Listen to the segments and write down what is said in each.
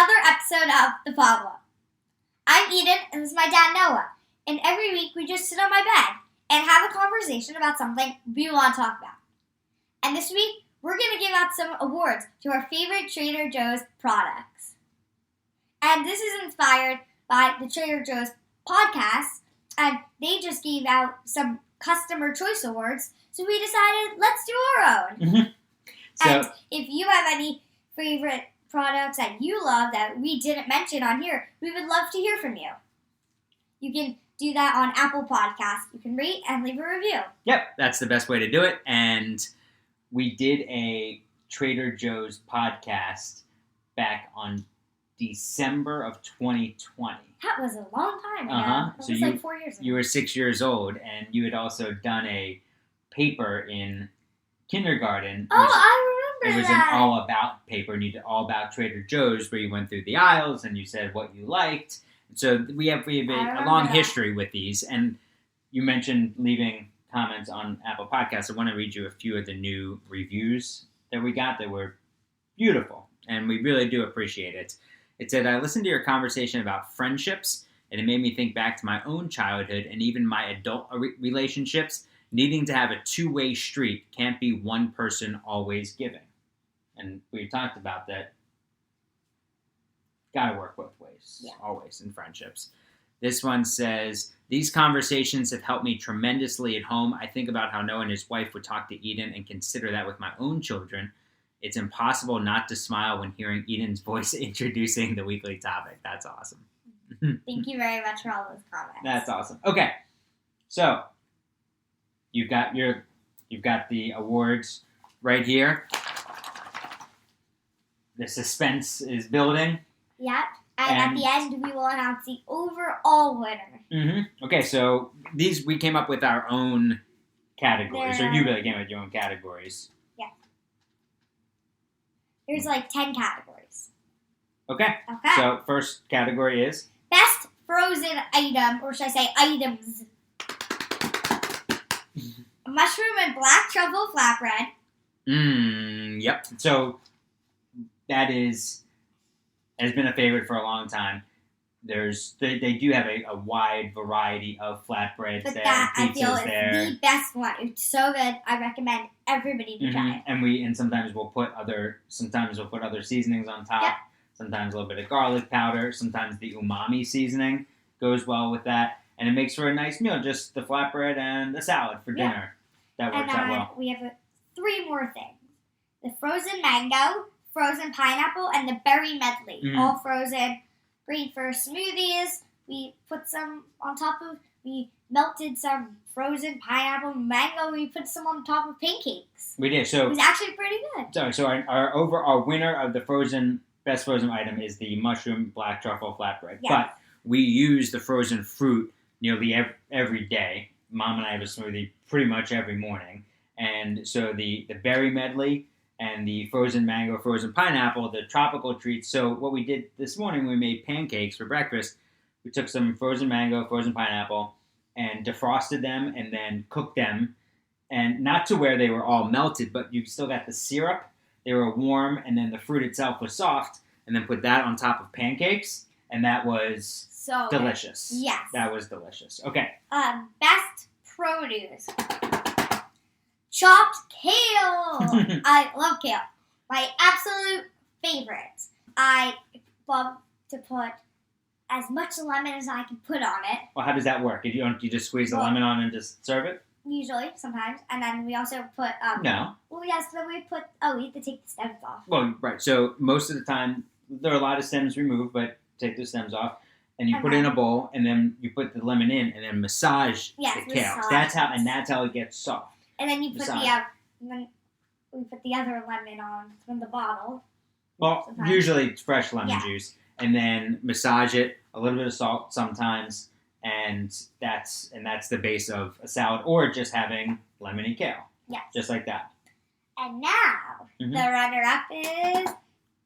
another episode of The Follow-Up. I'm Eden, and this is my dad, Noah. And every week we just sit on my bed and have a conversation about something we want to talk about. And this week, we're going to give out some awards to our favorite Trader Joe's products. And this is inspired by the Trader Joe's podcast, and they just gave out some customer choice awards, so we decided, let's do our own. Mm-hmm. And if you have any favorite products that you love that we didn't mention on here, we would love to hear from you. You can do that on Apple Podcasts. You can rate and leave a review. Yep, that's the best way to do it. And we did a Trader Joe's podcast back on December of 2020. That was a long time ago. That was So like 4 years ago. You were 6 years old, and you had also done a paper in kindergarten. Oh, I It remember was that. an all-about paper, and you did all about Trader Joe's, where you went through the aisles and you said what you liked. So we have a long history with these, and you mentioned leaving comments on Apple Podcasts. I want to read you a few of the new reviews that we got that were beautiful, and we really do appreciate it. It said, I listened to your conversation about friendships, and it made me think back to my own childhood and even my adult relationships. Needing to have a two-way street, can't be one person always giving. And we talked about that. Got to work both ways, always in friendships. This one says, these conversations have helped me tremendously at home. I think about how Noah and his wife would talk to Eden and consider that with my own children. It's impossible not to smile when hearing Eden's voice introducing the weekly topic. That's awesome. Thank you very much for all those comments. That's awesome. Okay, so you've got the awards right here. The suspense is building. Yep. And at the end, we will announce the overall winner. Mm-hmm. Okay, so these we came up with our own categories, or you really came up with your own categories. Yeah. There's like 10 categories. Okay. So first category is best frozen item, or should I say items? Mushroom and black truffle flatbread. Yep. So that has been a favorite for a long time. They do have a wide variety of flatbreads but there, that pizzas I feel is there. the best one. It's so good. I recommend everybody to try it. And sometimes we'll put other seasonings on top. Yep. Sometimes a little bit of garlic powder. Sometimes the umami seasoning goes well with that, and it makes for a nice meal. Just the flatbread and the salad for dinner. That works out well. We have 3 more things: the frozen mango, frozen pineapple, and the berry medley. All frozen, great for smoothies. We put some on top of. We melted some frozen pineapple and mango. We put some on top of pancakes. We did. So it was actually pretty good. So our winner of the best frozen item is the mushroom black truffle flatbread. Yes. But we use the frozen fruit nearly every day. Mom and I have a smoothie pretty much every morning. And so the berry medley and the frozen mango, frozen pineapple, the tropical treats. So what we did this morning, we made pancakes for breakfast. We took some frozen mango, frozen pineapple, and defrosted them and then cooked them. And not to where they were all melted, but you still got the syrup. They were warm, and then the fruit itself was soft. And then put that on top of pancakes, and that was so delicious. Good. Yes. That was delicious. Okay. Best produce. Chopped kale. I love kale. My absolute favorite. I love to put as much lemon as I can put on it. Well, how does that work? You just squeeze the lemon on and just serve it? Usually, sometimes. And then we also put... No. Well, yes, then we put... we have to take the stems off. Well, right. So most of the time, there are a lot of stems removed, but take the stems off. And you put it in a bowl, and then you put the lemon in, and then massage the kale. That's how it gets soft. And then you put we put the other lemon on from the bottle. Well, sometimes. Usually it's fresh lemon juice, and then massage it, a little bit of salt sometimes, and that's the base of a salad, or just having lemon and kale. Yes. Just like that. And now, the runner-up is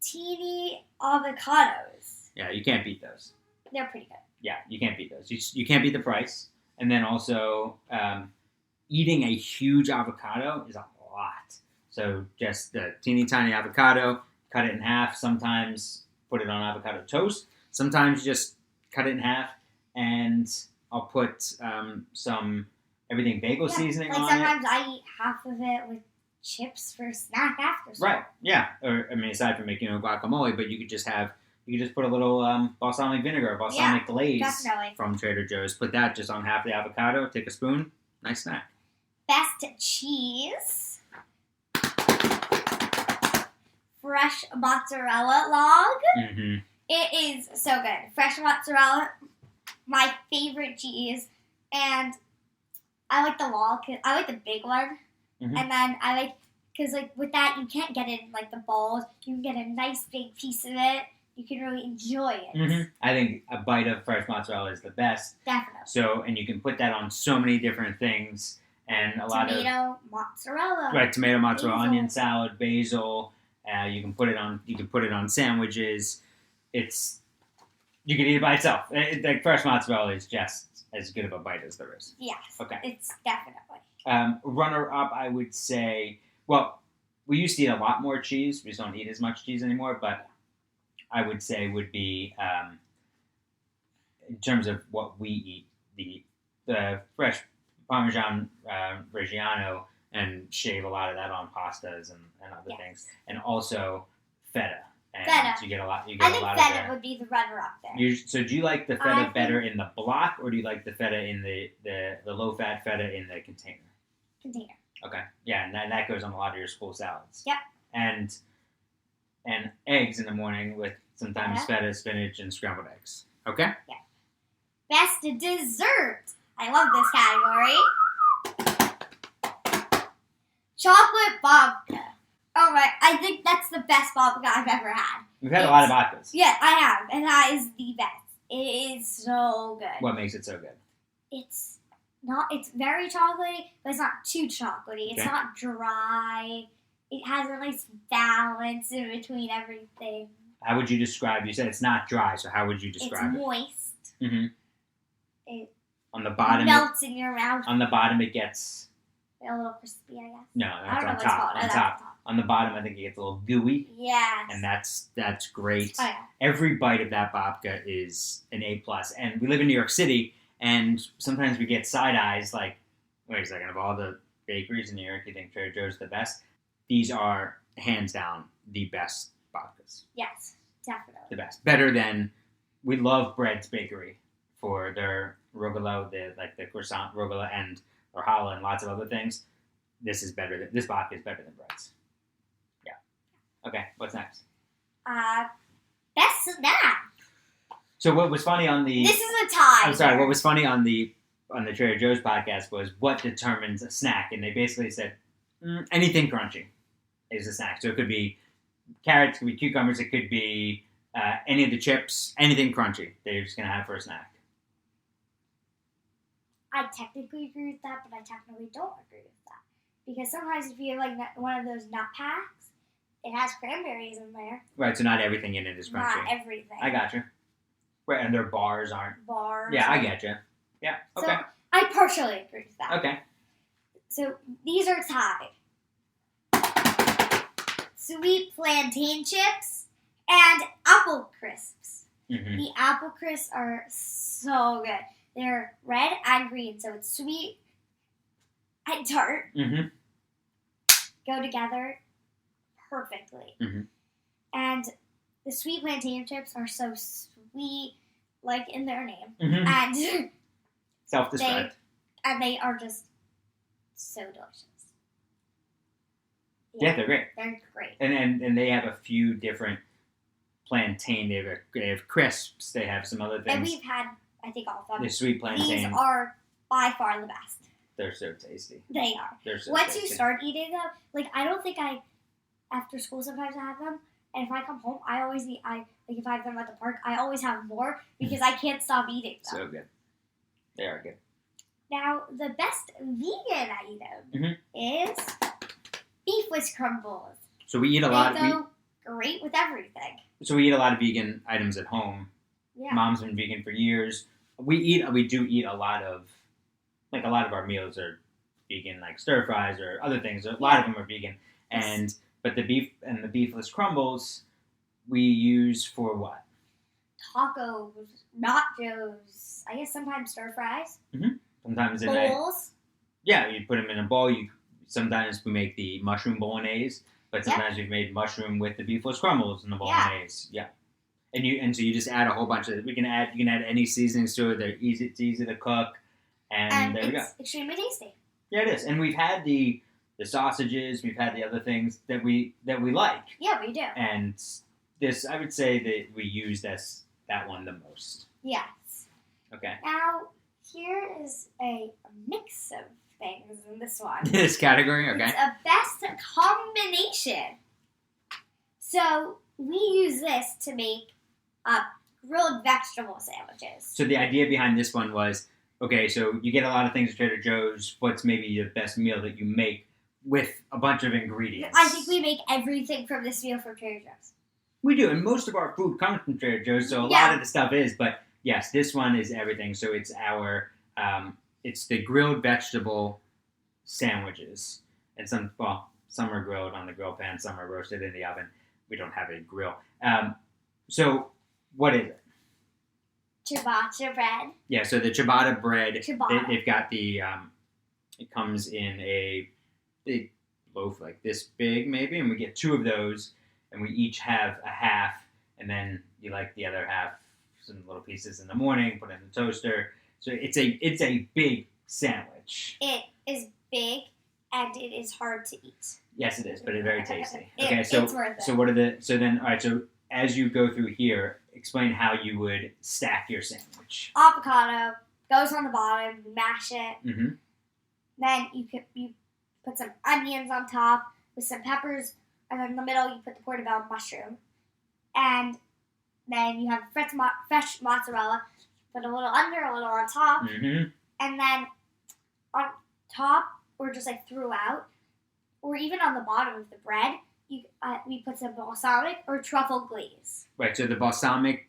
teeny avocados. Yeah, you can't beat those. They're pretty good. Yeah, you can't beat those. You can't beat the price. And then also, eating a huge avocado is a lot. So just the teeny tiny avocado, cut it in half, sometimes put it on avocado toast. Sometimes you just cut it in half, and I'll put some everything bagel seasoning on it. Sometimes I eat half of it with chips for a snack after school. Right, yeah. Or, aside from making guacamole, but you could just put a little balsamic vinegar, balsamic glaze definitely. from Trader Joe's. Put that just on half the avocado, take a spoon, nice snack. Best cheese. Fresh mozzarella log. Mm-hmm. It is so good. Fresh mozzarella, my favorite cheese. And I like the log. I like the big one. Mm-hmm. And then I like, because with that, you can't get it in the bowls. You can get a nice big piece of it. You can really enjoy it. Mm-hmm. I think a bite of fresh mozzarella is the best. Definitely. So, and you can put that on so many different things. And tomato, mozzarella. Right, tomato, mozzarella, basil. onion salad, basil. You can put it on sandwiches. You can eat it by itself. Fresh mozzarella is just as good of a bite as there is. Yes. Okay. It's definitely. Runner up, I would say. Well, we used to eat a lot more cheese. We just don't eat as much cheese anymore. But I would say would be in terms of what we eat, the fresh Parmesan Reggiano, and shave a lot of that on pastas and other things, and also feta. And feta. You get a lot. I think feta would be the runner-up there. So do you like the feta better in the block, or do you like the feta in the low-fat feta in the container? Container. Okay. Yeah, and that goes on a lot of your school salads. Yep. And eggs in the morning with sometimes feta, spinach, and scrambled eggs. Okay? Yeah. Best dessert. I love this category. Chocolate babka. Oh my, I think that's the best babka I've ever had. We've had a lot of babkas. Yeah, I have, and that is the best. It is so good. What makes it so good? It's very chocolatey, but it's not too chocolatey. It's not dry. It has a nice balance in between everything. How would you describe? You said it's not dry, so how would you describe it? It's moist. Mm-hmm. It on the bottom melts in your mouth. On the bottom, it gets a little crispy, I guess. No, I don't know on what's top. called. On top. On the bottom, I think it gets a little gooey. Yes. And that's great. Oh, yeah. Every bite of that babka is an A+. And we live in New York City, and sometimes we get side eyes like, wait a second, of all the bakeries in New York, you think Trader Joe's the best? These are hands down the best babkas. Yes, definitely. The best. Better than, we love Bread's Bakery for their rugolo, the croissant rugolo and or challah and lots of other things. This babka is better than Bread's. Yeah. Okay, what's next? Best snack. So what was funny on the... This is a tie. I'm sorry, what was funny on the Trader Joe's podcast was what determines a snack, and they basically said anything crunchy is a snack. So it could be carrots, it could be cucumbers, it could be any of the chips, anything crunchy they're just going to have for a snack. I technically agree with that, but I technically don't agree with that. Because sometimes if you have one of those nut packs, it has cranberries in there. Right, so not everything in it is crunchy. Not everything. I got you. Right, and their bars aren't. Bars. Yeah, I get you. Yeah, okay. So I partially agree with that. Okay. So these are tied. Sweet plantain chips and apple crisps. Mm-hmm. The apple crisps are so good. They're red and green, so it's sweet and tart. Mm-hmm. Go together perfectly. Mm-hmm. And the sweet plantain chips are so sweet, like in their name. Mm-hmm. And self-described. They are just so delicious. Yeah, they're great. They're great. And they have a few different plantain. They have crisps. They have some other things. And we've had, I think, all of them. The sweet plantain. These are by far the best. They're so tasty. They are. They're so Once tasty. you start eating them, I don't think after school sometimes I have them. And if I come home, I always eat, if I have them at the park, I always have more because I can't stop eating them. So good. They are good. Now, the best vegan item is beefless crumbles. So we eat a lot. They go great with everything. So we eat a lot of vegan items at home. Yeah. Mom's been vegan for years. We do eat a lot of our meals are vegan, like stir fries or other things. A lot of them are vegan, but the beefless crumbles we use for what? Tacos, nachos. I guess sometimes stir fries. Sometimes in Bowls. you put them in a bowl. Sometimes we make the mushroom bolognese, but sometimes we've made mushroom with the beefless crumbles in the bolognese. Yeah. And so you just add a whole bunch of. You can add any seasonings to it. It's easy to cook, and there we go. It's extremely tasty. Yeah, it is. And we've had the sausages. We've had the other things that we like. Yeah, we do. And this, I would say that we use that one the most. Yes. Okay. Now here is a mix of things in this one. This category, okay. It's a best combination. So we use this to make grilled vegetable sandwiches. So the idea behind this one was, okay, so you get a lot of things at Trader Joe's. What's maybe the best meal that you make with a bunch of ingredients? I think we make everything from this meal from Trader Joe's. We do, and most of our food comes from Trader Joe's, so a lot of the stuff is. But yes, this one is everything. So it's it's the grilled vegetable sandwiches, and some are grilled on the grill pan, some are roasted in the oven. We don't have a grill. So what is it? Ciabatta bread. Yeah, so the ciabatta bread. Ciabatta. They've got the. It comes in a big loaf like this big, maybe, and we get 2 of those, and we each have a half, and then you like the other half, some little pieces in the morning, put it in the toaster. So it's a big sandwich. It is big, and it is hard to eat. Yes, it is, but it's very tasty. Okay, so it's worth it. So what are so then all right, so as you go through here, explain how you would stack your sandwich. Avocado goes on the bottom, you mash it. Mm-hmm. Then you put some onions on top with some peppers, and then in the middle you put the portobello mushroom. And then you have fresh mozzarella, put a little under, a little on top. Mm-hmm. And then on top, or just like throughout, or even on the bottom of the bread, we put some balsamic or truffle glaze. Right, so the balsamic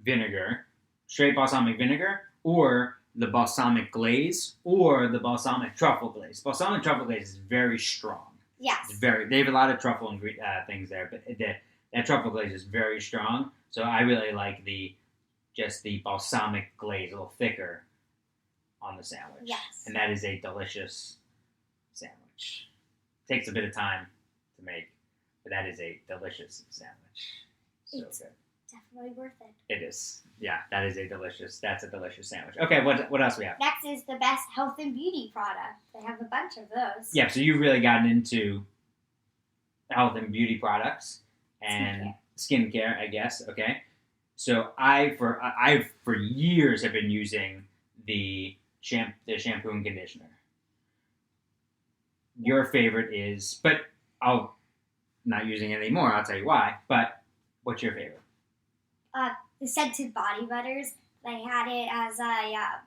vinegar, straight balsamic vinegar, or the balsamic glaze, or the balsamic truffle glaze. Balsamic truffle glaze is very strong. Yes. They have a lot of truffle things there, but that truffle glaze is very strong. So I really like the balsamic glaze, a little thicker on the sandwich. Yes. And that is a delicious sandwich. Takes a bit of time to make, but that is a delicious sandwich. So It's good. definitely worth it. It is. Yeah, that's a delicious sandwich. Okay, what else we have? Next is the best health and beauty product. They have a bunch of those. Yeah, so you've really gotten into health and beauty products and skincare, I guess. Okay, so I for years have been using the shampoo and conditioner. Your favorite is, but I'll not using it anymore. I'll tell you why. But what's your favorite? The scented body butters. They had it as a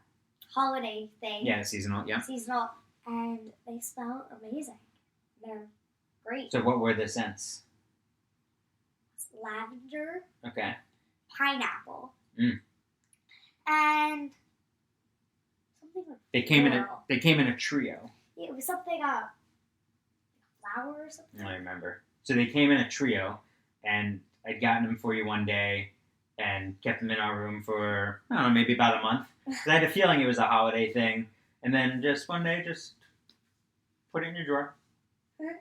holiday thing. Yeah, seasonal. Yeah. Seasonal, and they smell amazing. They're great. So what were the scents? Lavender, Okay. pineapple, Mm. and something like They came floral. in a trio. It was something flower or something. I remember. So they came in a trio, and I'd gotten them for you one day and kept them in our room for, I don't know, maybe about a month. 'Cause I had a feeling it was a holiday thing. And then just one day, just put it in your drawer.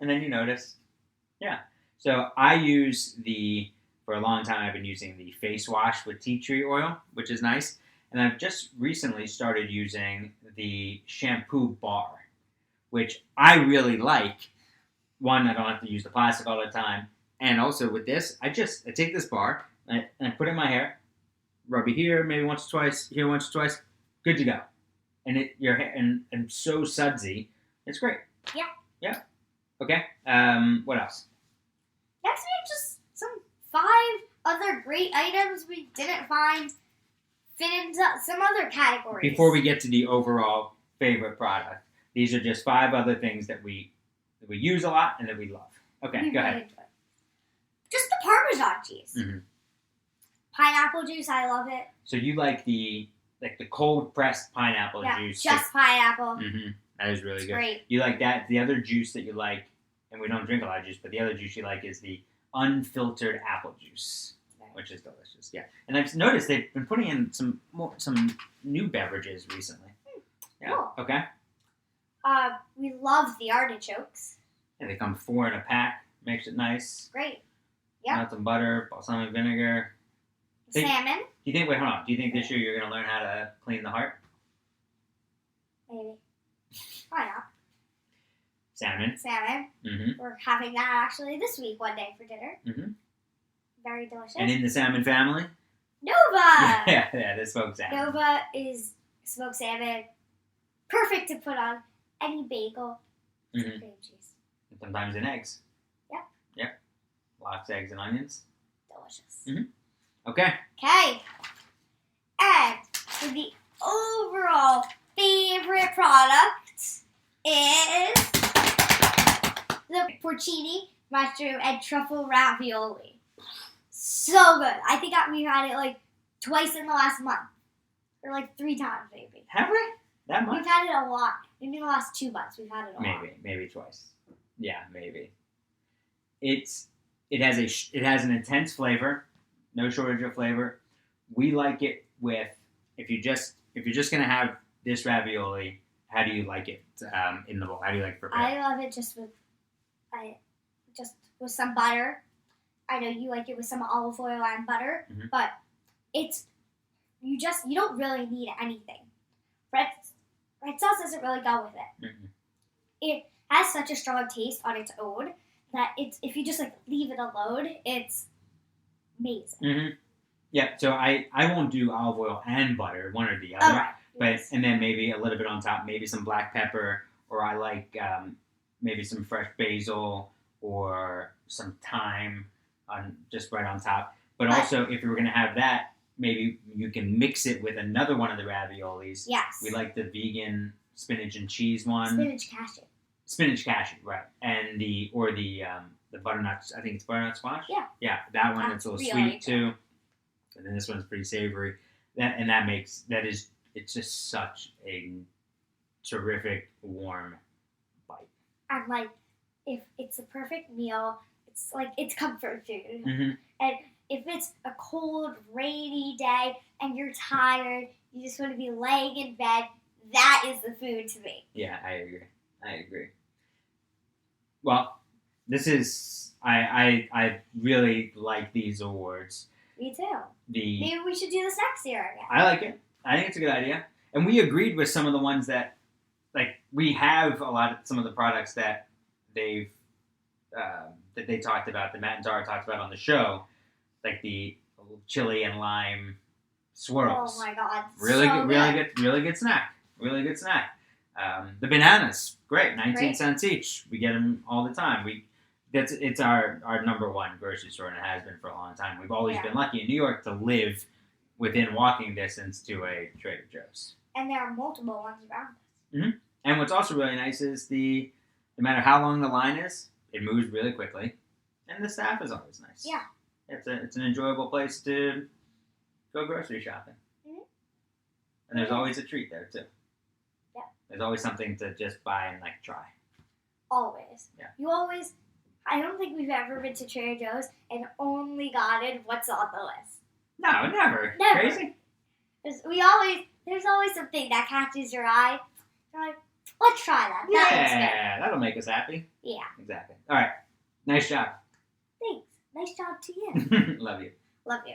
And then you notice. Yeah. So I use for a long time, I've been using the face wash with tea tree oil, which is nice. And I've just recently started using the shampoo bar, which I really like. One, I don't have to use the plastic all the time. And also with this, I take this bar and I put it in my hair, rub it here, maybe once or twice, here once or twice, good to go. And your hair and so sudsy, it's great. Yeah. Yeah. Okay. What else? Next, we have just some 5 other great items we didn't find fit into some other categories. Before we get to the overall favorite product, these are just 5 other things that we use a lot and that we love. Okay, go ahead. Enjoy. Just the Parmesan cheese. Mm-hmm. Pineapple juice, I love it. So you like the cold pressed pineapple juice? Just pineapple. Mm-hmm. That is really It's good. great. You like that? The other juice that you like, and we don't drink a lot of juice, but the other juice you like is the unfiltered apple juice, which is delicious. Yeah, and I've noticed they've been putting in some new beverages recently. Yeah. Cool. Okay. We love the artichokes. Yeah, they come 4 in a pack. Makes it nice. Great. Yep. Nuts and butter, balsamic vinegar. Salmon. Do you think? Wait, hold on. Do you think this year you're going to learn how to clean the heart? Maybe. Why not? Salmon. Salmon. Mm-hmm. We're having that actually this week one day for dinner. Mm-hmm. Very delicious. And in the salmon family? Nova! yeah, the smoked salmon. Nova is smoked salmon. Perfect to put on any bagel. Mm-hmm. Cream cheese. And sometimes in eggs. Yep. Lox, eggs, and onions. Delicious. Mm-hmm. Okay. Okay. And for the overall favorite product is the porcini, mushroom, and truffle ravioli. So good. I think we've had it like twice in the last month. Or like 3 times maybe. Have we? That much? We've had it a lot. Maybe in the last 2 months we've had it a lot. Maybe twice. Yeah, maybe. It has an intense flavor, no shortage of flavor. We like it with if you're just gonna have this ravioli, how do you like it in the bowl? How do you like it prepared? I love it just with some butter. I know you like it with some olive oil and butter, mm-hmm. but you don't really need anything. Red sauce doesn't really go with it. Mm-hmm. It has such a strong taste on its own that if you just like leave it alone, it's amazing. Mm-hmm. Yeah, so I won't do olive oil and butter, one or the other. Oh, right. But Yes. and then maybe a little bit on top, maybe some black pepper, or I like maybe some fresh basil or some thyme on just right on top. But also, if you were going to have that, maybe you can mix it with another one of the raviolis. Yes. We like the vegan spinach and cheese one. Spinach cashew, right? And the butternut. I think it's butternut squash. Yeah. Yeah, that one. That's It's a little really sweet too. And then this one's pretty savory. It's just such a terrific warm bite. And like, if it's a perfect meal, it's comfort food. Mm-hmm. And if it's a cold, rainy day and you're tired, you just want to be laying in bed, that is the food to me. Yeah, I agree. Well, this is I really like these awards. Me too. The Maybe we should do this next year again. I like it. I think it's a good idea. And we agreed with some of the ones that, like, we have some of the products that they talked about, that Matt and Tara talked about on the show, like the chili and lime swirls. Oh my god. Really so good, really good snack. Really good snack. The bananas, great, 19 Great. cents each. We get them all the time. It's our number one grocery store, and it has been for a long time. We've always been lucky in New York to live within walking distance to a Trader Joe's. And there are multiple ones around us. Mm-hmm. And what's also really nice is no matter how long the line is, it moves really quickly, and the staff is always nice. Yeah. It's an enjoyable place to go grocery shopping. Mm-hmm. And there's always a treat there too. Yeah. There's always something to just buy and like try. Always. Yeah. I don't think we've ever been to Trader Joe's and only gotten what's on the list. No, never. Never. Crazy? There's always something that catches your eye. You're like, let's try that. That looks good. Yeah, that'll make us happy. Yeah. Exactly. All right. Nice job. Thanks. Nice job to you. Love you. Love you.